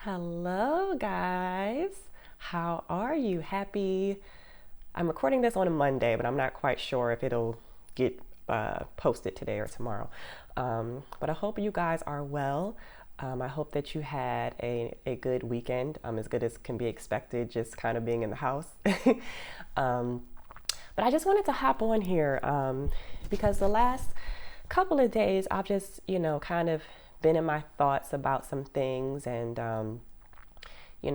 Hello, guys. How are you? I'm recording this on a Monday, but I'm not quite sure if it'll get posted today or tomorrow. But I hope you guys are well. I hope that you had a good weekend, as good as can be expected, just kind of being in the house. um, but I just wanted to hop on here because the last couple of days I've just, kind of been in my thoughts about some things and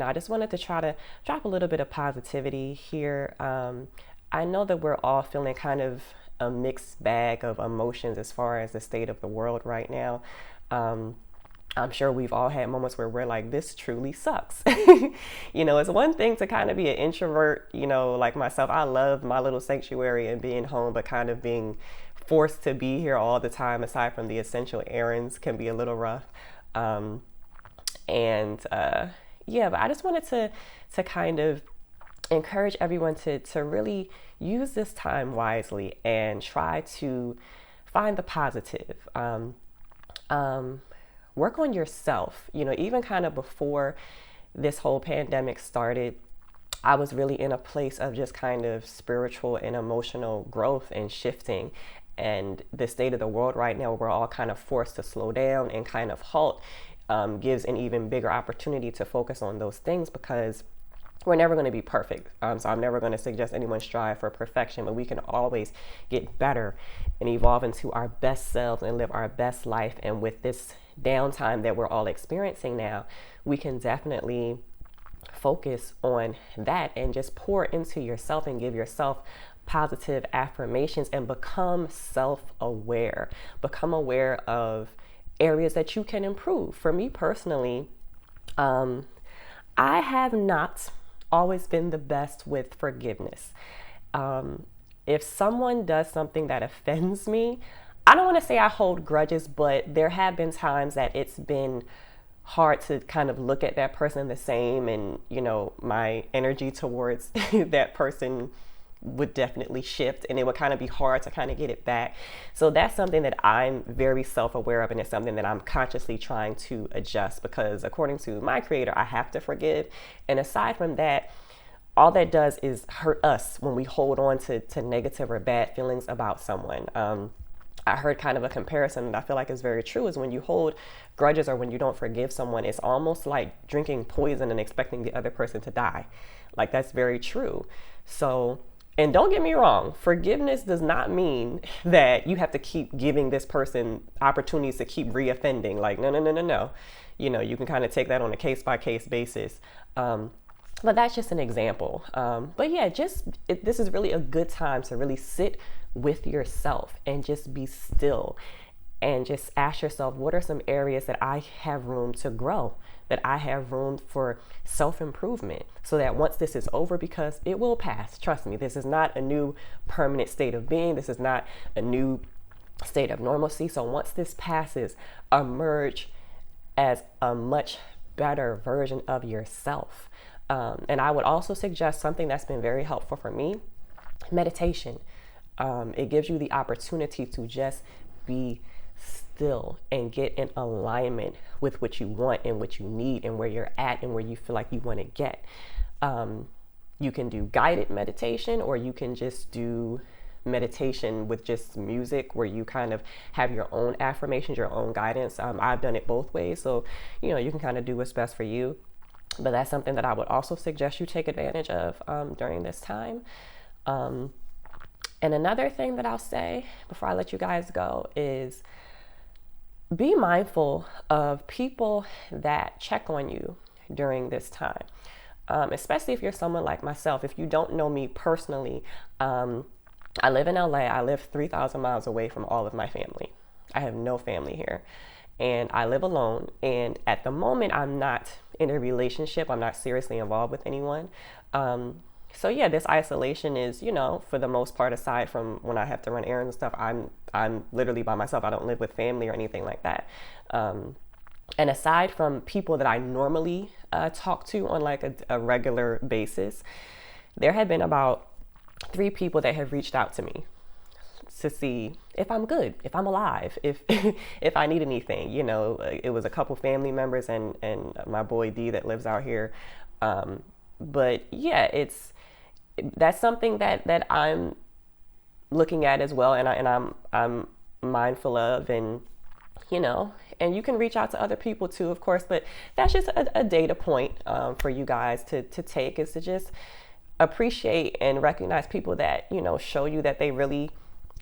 I just wanted to try to drop a little bit of positivity here. I know that we're all feeling kind of a mixed bag of emotions as far as the state of the world right now. Um, I'm sure we've all had moments where we're like, this truly sucks. It's one thing to kind of be an introvert, like myself. I love my little sanctuary and being home, but kind of being forced to be here all the time, aside from the essential errands, can be a little rough. Um, and Yeah, but I just wanted to kind of encourage everyone to really use this time wisely and try to find the positive. Um, Work on yourself. Even kind of before this whole pandemic started, I was really in a place of just kind of spiritual and emotional growth and shifting. And the state of the world right now, we're all kind of forced to slow down and kind of halt, gives an even bigger opportunity to focus on those things because we're never going to be perfect. So I'm never going to suggest anyone strive for perfection, but we can always get better and evolve into our best selves and live our best life. And with this downtime that we're all experiencing now, we can definitely focus on that and just pour into yourself and give yourself positive affirmations and become self-aware. Become aware of areas that you can improve. For me personally, I have not always been the best with forgiveness. If someone does something that offends me, I don't want to say I hold grudges, but there have been times that it's been hard to kind of look at that person the same, and my energy towards that person would definitely shift, and it would kind of be hard to kind of get it back. So that's something that I'm very self-aware of, and it's something that I'm consciously trying to adjust because according to my creator, I have to forgive. And aside from that, all that does is hurt us when we hold on to negative or bad feelings about someone. I heard kind of a comparison that I feel like is very true is when you hold grudges or when you don't forgive someone, it's almost like drinking poison and expecting the other person to die. Like, that's very true. So, and don't get me wrong, forgiveness does not mean that you have to keep giving this person opportunities to keep reoffending. Like, no, no, no, no, no. You can kind of take that on a case by case basis. But that's just an example. But yeah, this is really a good time to really sit with yourself and just be still and just ask yourself, what are some areas that I have room to grow, that I have room for self-improvement, so that once this is over, because it will pass, trust me, this is not a new permanent state of being. This is not a new state of normalcy. So once this passes, emerge as a much better version of yourself. And I would also suggest something that's been very helpful for me: meditation. It gives you the opportunity to just be still and get in alignment with what you want and what you need and where you're at and where you feel like you want to get. You can do guided meditation, or you can just do meditation with just music where you kind of have your own affirmations, your own guidance. I've done it both ways, so you can kind of do what's best for you. But that's something that I would also suggest you take advantage of during this time. And another thing that I'll say before I let you guys go is be mindful of people that check on you during this time, especially if you're someone like myself. If you don't know me personally, I live in LA. I live 3,000 miles away from all of my family. I have no family here. And I live alone. And at the moment, I'm not in a relationship. I'm not seriously involved with anyone. So yeah, this isolation is, for the most part, aside from when I have to run errands and stuff, I'm literally by myself. I don't live with family or anything like that. And aside from people that I normally talk to on like a regular basis, there have been about 3 people that have reached out to me to see if I'm good, if I'm alive, if if I need anything. You know, it was a couple family members and my boy D that lives out here. But yeah, that's something that I'm looking at as well, and I'm mindful of, and you know, and you can reach out to other people too, of course, but that's just a data point for you guys to take, is to just appreciate and recognize people that, you know, show you that they really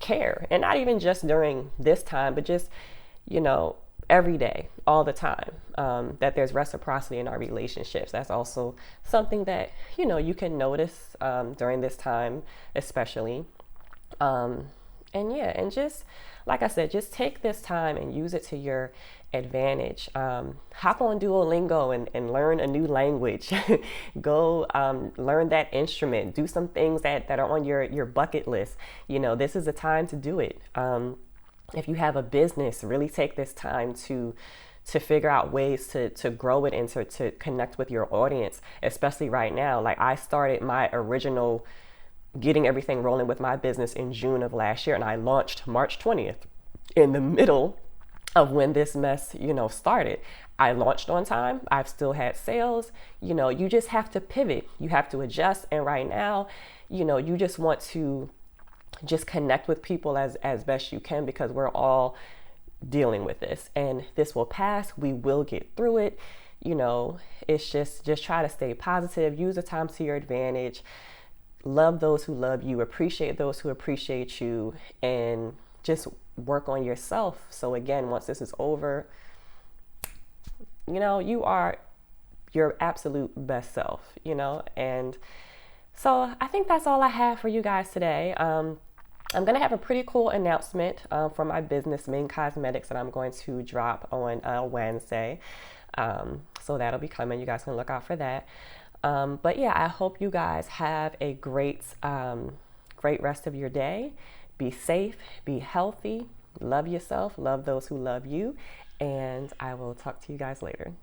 care. And not even just during this time, but just, you know, every day, all the time, that there's reciprocity in our relationships. That's also something that, you know, you can notice during this time, especially. And yeah, and just like I said, just take this time and use it to your advantage. Hop on Duolingo and learn a new language. Go learn that instrument. Do some things that are on your bucket list. You know, this is the time to do it. If you have a business, really take this time to figure out ways to grow it and to connect with your audience, especially right now. Like, I started my original getting everything rolling with my business in June of last year, and I launched March 20th, in the middle of when this mess, you know, started. I launched on time. I've still had sales. You know, you just have to pivot. You have to adjust. And right now, you know, you just want to just connect with people as best you can, because we're all dealing with this, and this will pass. We will get through it. You know, it's just try to stay positive. Use the time to your advantage. Love those who love you, appreciate those who appreciate you, and just work on yourself. So again, once this is over, you know, you are your absolute best self, you know. And so I think that's all I have for you guys today. I'm going to have a pretty cool announcement for my business, Ming Cosmetics, that I'm going to drop on Wednesday. So that'll be coming. You guys can look out for that. But yeah, I hope you guys have a great rest of your day. Be safe, be healthy, love yourself, love those who love you, and I will talk to you guys later.